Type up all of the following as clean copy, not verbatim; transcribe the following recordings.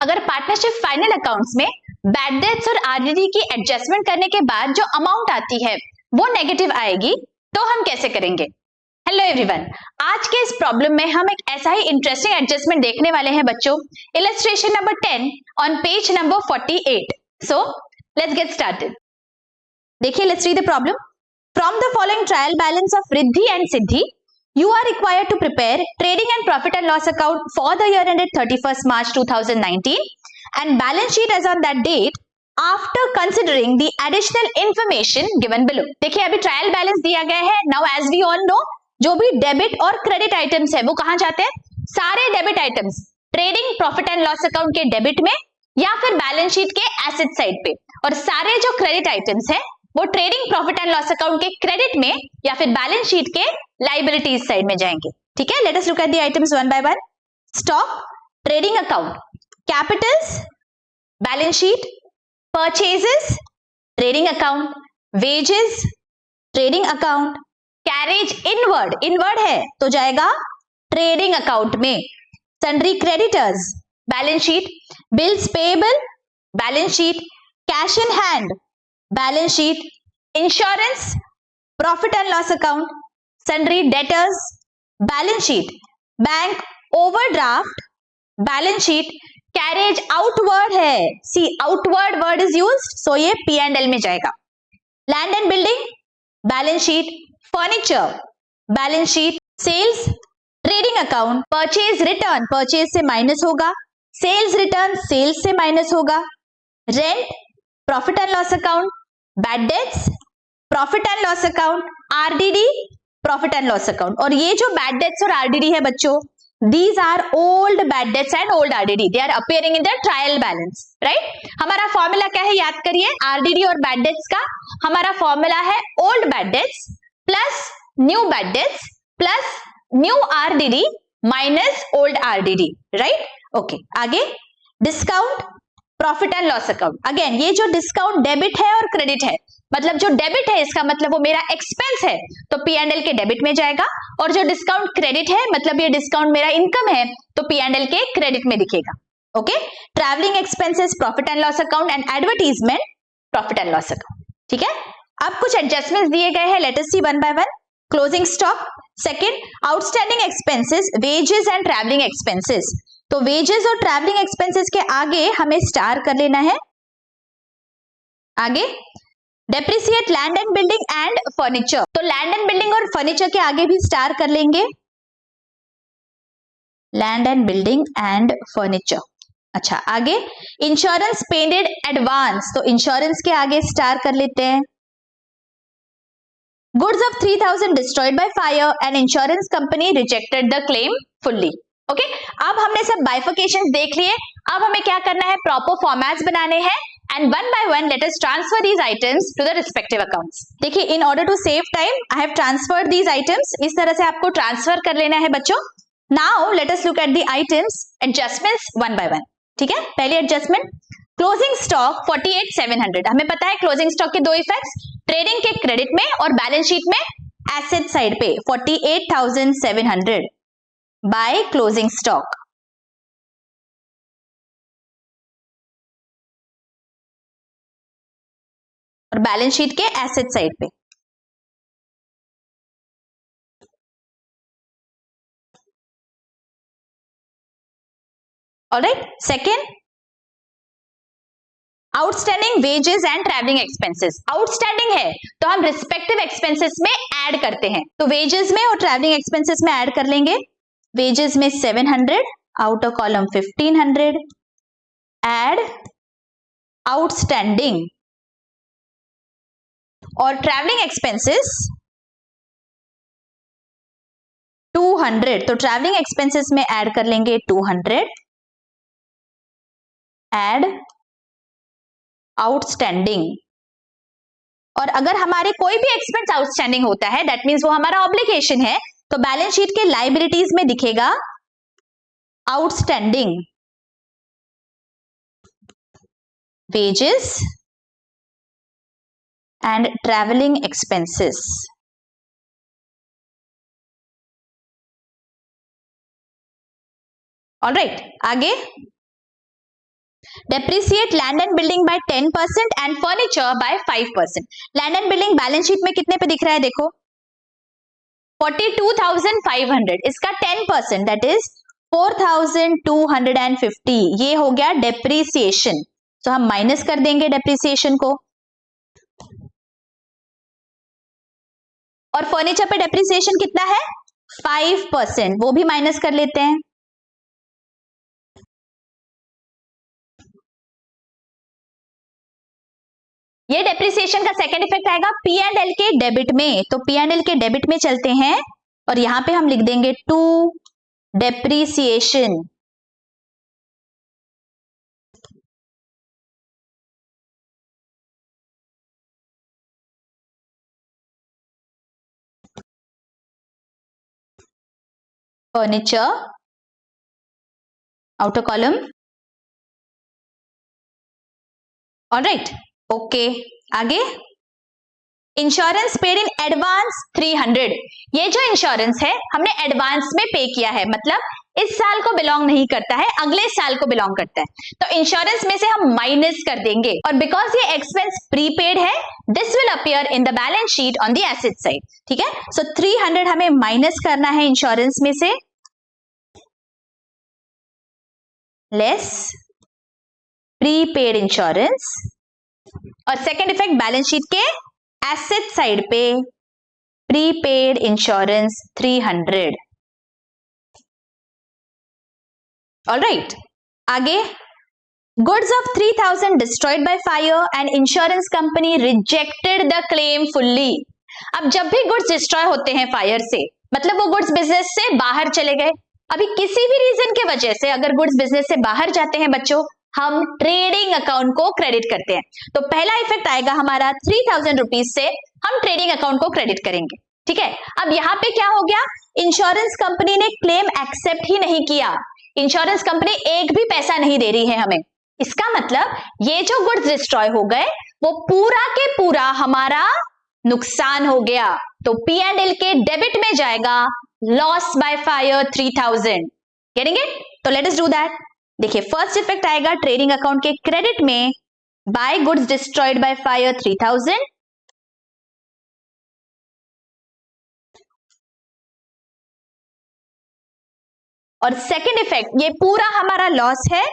अगर partnership final accounts में bad debts और आरडीडी की एडजस्टमेंट करने के बाद जो अमाउंट आती है वो नेगेटिव आएगी, तो हम कैसे करेंगे? हेलो एवरीवन, आज के इस प्रॉब्लम में हम एक ऐसा ही इंटरेस्टिंग एडजस्टमेंट देखने वाले हैं बच्चों। Illustration number 10 on page number 48। So let's get started. देखिए, let's read the problem. From the following trial balance of Riddhi and Siddhi, you are required to prepare trading and profit and loss account for the year ended 31st March 2019 and balance sheet as on that date after considering the additional information given below। देखिए, अभी trial balance दिया गया है। Now as we all know, जो भी debit और credit items है वो कहां जाते हैं? सारे debit items trading profit and loss account के डेबिट में या फिर बैलेंस शीट के एसेट साइड पे, और सारे जो क्रेडिट आइटम्स है वो trading profit and loss account के क्रेडिट में या फिर बैलेंस शीट के लाइबिलिटीज साइड में जाएंगे। ठीक है, let us look at the items one by one. Stock, trading account, Capitals, balance sheet, purchases, trading account, wages, trading account, carriage inward, inward है तो जाएगा ट्रेडिंग अकाउंट में, sundry creditors, balance sheet, bills payable, balance sheet, cash in hand, balance sheet, insurance, profit and loss account, sundry debtors, balance sheet, bank overdraft, balance sheet, carriage outward है, C outward word is used, so ये P and L में जाएगा। Land and building, balance sheet, furniture, balance sheet, sales, trading account, purchase return, purchase से minus होगा, sales return, sales से minus होगा, rent, profit and loss account, bad debts, profit and loss account, RDD, profit and loss account. और ये जो bad debts और RDD है बच्चों, these are old bad debts and old RDD, they are appearing in the trial balance, right? हमारा formula क्या है, याद करिए। आरडीडी और बैड डेट्स का हमारा फॉर्मूला है old bad debts plus new bad debts plus new RDD minus old RDD, right? Okay, आगे discount, profit and loss account. Again ये जो डिस्काउंट डेबिट है और क्रेडिट है, मतलब जो डेबिट है इसका मतलब वो मेरा एक्सपेंस है तो पी एंड एल के डेबिट में जाएगा, और जो डिस्काउंट क्रेडिट है मतलब ये डिस्काउंट मेरा इनकम है तो पी एंड एल के क्रेडिट में दिखेगा। Okay, travelling expenses profit and loss account and advertisement profit and loss account. ठीक है, अब कुछ एडजस्टमेंट्स दिए गए हैं, let us see one by one. Closing stock, second outstanding expenses, wages and travelling expenses. तो वेजेस और ट्रैवलिंग एक्सपेंसेस के आगे हमें स्टार कर लेना है। आगे depreciate land and building and furniture, तो लैंड एंड बिल्डिंग और फर्नीचर के आगे भी स्टार कर लेंगे, land and building and furniture. अच्छा, आगे इंश्योरेंस पेड इन एडवांस, तो इंश्योरेंस के आगे स्टार कर लेते हैं। Goods of 3000 destroyed by fire and insurance company rejected the claim fully. Okay, अब हमने सब बाइफिकेशंस देख लिए। अब हमें क्या करना है, प्रॉपर फॉर्मेट्स बनाने हैं and one by one let us transfer these items to the respective accounts। देखिए, in order to save time I have transferred these items, इस तरह से आपको ट्रांसफर कर लेना है बच्चों। Now let us look at the items adjustments one by one। ठीक है, पहली एडजस्टमेंट, क्लोजिंग स्टॉक 48,700। हमें पता है क्लोजिंग स्टॉक के दो इफेक्ट्स, ट्रेडिंग के क्रेडिट में और बैलेंस शीट में एसेट साइड पे 48,700 बाय क्लोजिंग स्टॉक। और बैलेंस शीट के एसेट साइड पे। Alright, second outstanding wages and travelling expenses. Outstanding है तो हम रिस्पेक्टिव एक्सपेंसेस में ऐड करते हैं, तो वेजेस में और ट्रैवलिंग एक्सपेंसेस में ऐड कर लेंगे। वेजेस में 700, आउटर कॉलम 1500, ऐड आउटस्टैंडिंग, और ट्रैवलिंग एक्सपेंसेस 200, तो ट्रैवलिंग एक्सपेंसेस में ऐड कर लेंगे 200, ऐड आउटस्टैंडिंग। और अगर हमारे कोई भी एक्सपेंस आउटस्टैंडिंग होता है दैट मींस वो हमारा ऑब्लिगेशन है, तो बैलेंस शीट के लाइबिलिटीज में दिखेगा outstanding wages and travelling expenses. Alright, आगे depreciate land and building by 10% and furniture by 5%। Land and building balance sheet में कितने पे दिख रहा है, देखो 42,500, इसका 10% दैट इज 4,250, ये हो गया डेप्रिसिएशन। तो हम माइनस कर देंगे डेप्रिसिएशन को, और फर्नीचर पे डेप्रिसिएशन कितना है 5%, वो भी माइनस कर लेते हैं। ये डेप्रिसिएशन का सेकंड इफेक्ट आएगा पी एंड एल के डेबिट में, तो पी एंड एल के डेबिट में चलते हैं और यहां पे हम लिख देंगे to depreciation. Furniture outer column, alright, okay. आगे इंश्योरेंस पेड इन एडवांस 300, ये जो इंश्योरेंस है हमने एडवांस में पे किया है, मतलब इस साल को बिलोंग नहीं करता है, अगले साल को बिलोंग करता है, तो इंश्योरेंस में से हम माइनस कर देंगे, और बिकॉज ये एक्सपेंस प्रीपेड है this will appear in the balance sheet on the asset side, ठीक है। सो 300 हमें माइनस करना है इंश्योरेंस में से, लेस प्रीपेड इंश्योरेंस, और सेकेंड इफेक्ट बैलेंस शीट के एसेट साइड पे प्रीपेड इंश्योरेंस 300, ऑलराइट। आगे goods of 3,000 destroyed by fire and insurance company rejected the claim fully. अब जब भी गुड्स डिस्ट्रॉय होते हैं फायर से, मतलब वो गुड्स बिजनेस से बाहर चले गए, अभी किसी भी रीजन के वजह से अगर गुड्स बिजनेस से बाहर जाते हैं बच्चों, हम ट्रेडिंग अकाउंट को क्रेडिट करते हैं। तो पहला इफेक्ट आएगा हमारा 3,000 रुपीज से हम ट्रेडिंग अकाउंट को क्रेडिट करेंगे, ठीक है। अब यहाँ पे क्या हो गया, इंश्योरेंस कंपनी ने क्लेम एक्सेप्ट ही नहीं किया, इंश्योरेंस कंपनी एक भी पैसा नहीं दे रही है हमें, इसका मतलब ये जो गुड्स डिस्ट्रॉय हो गए वो पूरा के पूरा हमारा नुकसान हो गया, तो पी एंड एल के डेबिट में जाएगा loss by fire 3,000, getting it. तो लेट अस डू दैट। देखिए फर्स्ट इफेक्ट आएगा ट्रेडिंग अकाउंट के क्रेडिट में by goods destroyed by fire 3,000, और सेकेंड इफेक्ट ये पूरा हमारा लॉस है,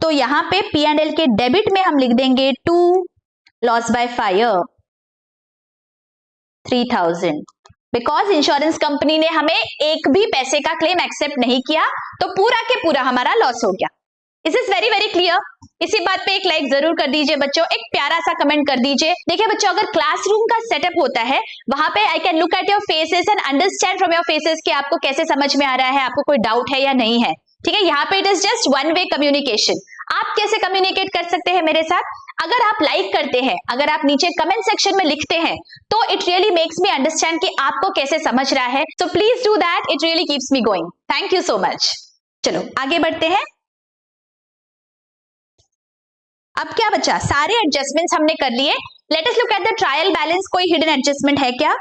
तो यहां पे पी एंड एल के डेबिट में हम लिख देंगे to loss by fire 3,000, because insurance company ने हमें एक भी पैसे का क्लेम एक्सेप्ट नहीं किया, तो पूरा के पूरा हमारा लॉस हो गया। इस इज वेरी वेरी क्लियर। इसी बात पे एक लाइक जरूर कर दीजिए बच्चों, एक प्यारा सा कमेंट कर दीजिए। देखिए बच्चों, अगर क्लासरूम का सेटअप होता है वहां पे I can look at your faces and understand from your faces कि आपको कैसे समझ में आ रहा है, आपको कोई डाउट है या नहीं है, ठीक है। यहाँ पे it is just one way communication. आप कैसे कम्युनिकेट कर सकते हैं मेरे साथ, अगर आप लाइक करते हैं, अगर आप नीचे कमेंट सेक्शन में लिखते हैं, तो it really makes me understand कि आपको कैसे समझ रहा है। So please do that, it really keeps me going. Thank you so much. चलो आगे बढ़ते हैं। अब क्या बचा, सारे एडजस्टमेंट्स हमने कर लिए। Let us look at the trial balance, कोई हिडन एडजस्टमेंट है क्या?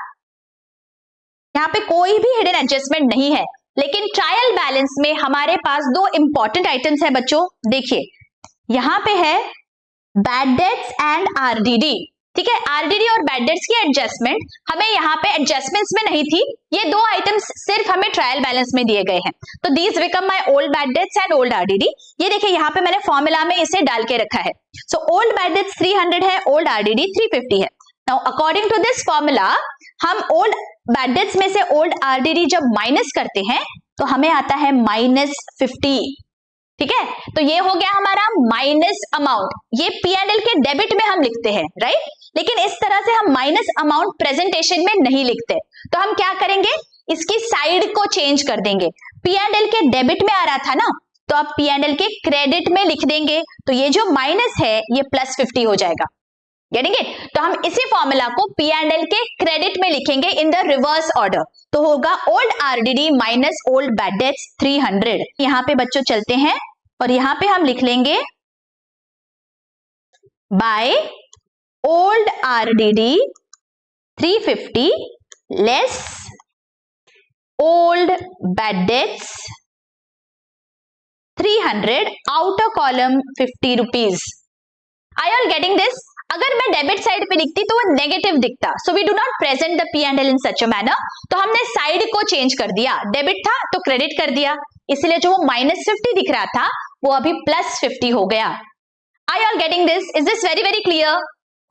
यहाँ पे कोई भी हिडन एडजस्टमेंट नहीं है, लेकिन ट्रायल बैलेंस में हमारे पास दो इंपॉर्टेंट आइटम्स है बच्चों। देखिए यहां पे है बैड डेट्स एंड आरडीडी, ठीक है। आरडीडी और बैड डेट्स की एडजस्टमेंट हमें यहाँ पे एडजस्टमेंट्स में नहीं थी, ये दो आइटम्स सिर्फ हमें ट्रायल बैलेंस में दिए गए हैं। तो these become my old bad dates and old RDD. ये देखिए यहाँ पे मैंने फॉर्मूला में इसे डाल के रखा है। सो ओल्ड बैड डेट्स 300 है, ओल्ड आरडीडी 350 है। Now according to this formula हम ओल्ड बैड डेट्स में से ओल्ड आरडीडी जब माइनस करते हैं तो हमें आता है -50, ठीक है। तो ये हो गया हमारा माइनस अमाउंट, ये पी एंड एल के डेबिट में हम लिखते हैं, राइट। लेकिन इस तरह से हम माइनस अमाउंट प्रेजेंटेशन में नहीं लिखते, तो हम क्या करेंगे, इसकी साइड को चेंज कर देंगे। पी एंड एल के डेबिट में आ रहा था ना, तो आप पी एंड एल के क्रेडिट में लिख देंगे, तो ये जो माइनस है ये +50 हो जाएगा, गेटिंग इट। तो हम इसी फॉर्मूला को पी एंड एल के क्रेडिट में लिखेंगे इन द रिवर्स ऑर्डर, तो होगा old RDD minus old bad dates 300। यहाँ पे बच्चों चलते हैं और यहाँ पे हम लिख लेंगे by old RDD 350 less old bad dates 300 outer column 50 rupees. Are you all getting this? अगर मैं डेबिट साइड पे लिखती तो वो नेगेटिव दिखता, so we do not present the P and L in such a manner. तो हमने side को चेंज कर दिया, डेबिट था तो क्रेडिट कर दिया, इसलिए जो वो -50 दिख रहा था वो अभी +50 हो गया. Are you all getting this? Is this very very clear?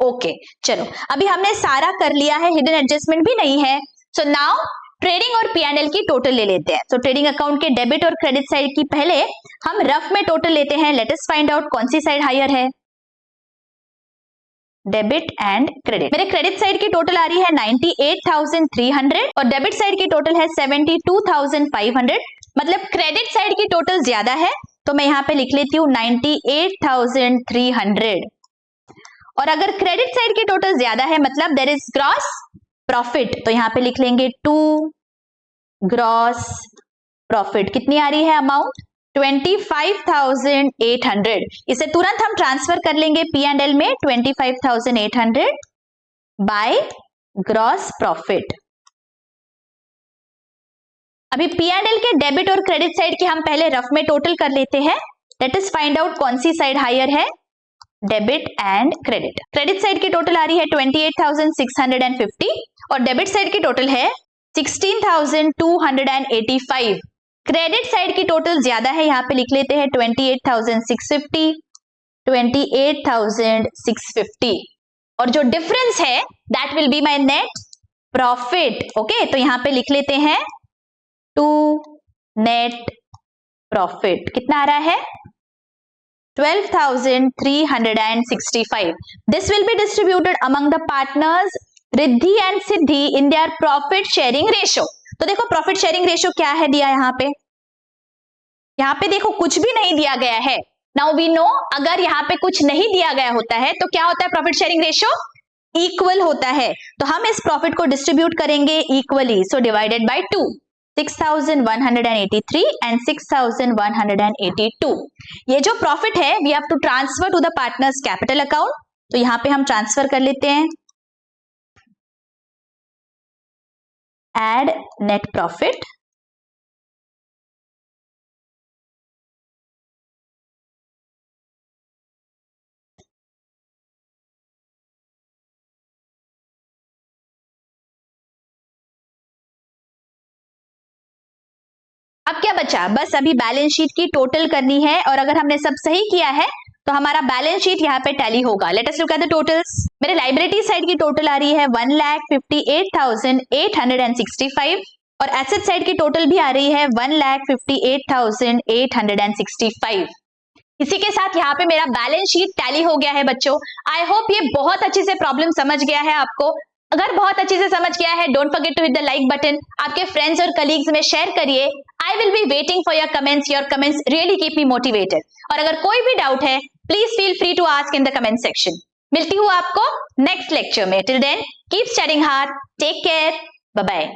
Okay, चलो अभी हमने सारा कर लिया है, हिडन एडजस्टमेंट भी नहीं है. सो नाउ ट्रेडिंग और P&L की टोटल ले लेते हैं. तो ट्रेडिंग अकाउंट के डेबिट और क्रेडिट साइड की पहले हम रफ में टोटल लेते हैं. लेट अस फाइंड आउट कौन सी साइड हायर है. Debit and credit. मेरे क्रेडिट साइड की टोटल आ रही है 98,300 और डेबिट साइड की टोटल है 72,500. मतलब क्रेडिट साइड की टोटल ज्यादा है, तो मैं यहां पे लिख लेती हूँ 98,300. और अगर क्रेडिट साइड की टोटल ज्यादा है मतलब देयर इज ग्रॉस प्रॉफिट, तो यहां पे लिख लेंगे 2 ग्रॉस प्रॉफिट. कितनी आ रही है अमाउंट? 25,800. इसे तुरंत हम ट्रांसफर कर लेंगे P&L में. 25,800 बाय ग्रॉस प्रॉफिट. अभी P&L के डेबिट और क्रेडिट साइड की हम पहले रफ में टोटल कर लेते हैं. लेट अस फाइंड आउट कौन सी साइड हायर है. Debit and credit. Credit side की टोटल आ रही है 28,650 और डेबिट साइड की टोटल है 16,285. क्रेडिट साइड की टोटल ज्यादा है, यहां पे लिख लेते हैं 28,650, 28,650. और जो डिफरेंस है that will be my net profit. Okay, तो यहां पे लिख लेते हैं 2 नेट प्रॉफिट. कितना आ रहा है? 12,365. This will be distributed among the partners Riddhi and Siddhi in their profit sharing ratio. तो देखो प्रॉफिट शेयरिंग रेशियो क्या है दिया यहाँ पे देखो कुछ भी नहीं दिया गया है. नाउ वी नो अगर यहाँ पे कुछ नहीं दिया गया होता है तो क्या होता है? प्रॉफिट शेयरिंग रेशियो इक्वल होता है. तो हम इस प्रॉफिट को डिस्ट्रीब्यूट करेंगे equally. So divided by 2. 6,183 and 6,182. ये जो प्रॉफिट है we have to transfer to the partners capital account. तो यहां पे हम ट्रांसफर कर लेते हैं. Add net profit. अब क्या बचा? बस अभी बैलेंस शीट की टोटल करनी है और अगर हमने सब सही किया है तो हमारा बैलेंस शीट यहाँ पे टैली होगा. Let us look at the totals. मेरे लाइबिलिटी साइड की टोटल आ रही है 1,58,865 और एसेट साइड की टोटल भी आ रही है 1,58,865. इसी के साथ यहाँ पे मेरा बैलेंस शीट टैली हो गया है बच्चों. आई होप ये बहुत अच्छे से प्रॉब्लम समझ गया है आपको. अगर बहुत अच्छे से समझ गया है don't forget to hit the like button. आपके फ्रेंड्स और कलीग्स में शेयर करिए. I will be waiting for your comments. Your comments really keep me motivated. और अगर कोई भी डाउट है please feel free to ask in the comment section. मिलती हूँ आपको नेक्स्ट लेक्चर में. Till then keep studying hard. Take care. Bye bye.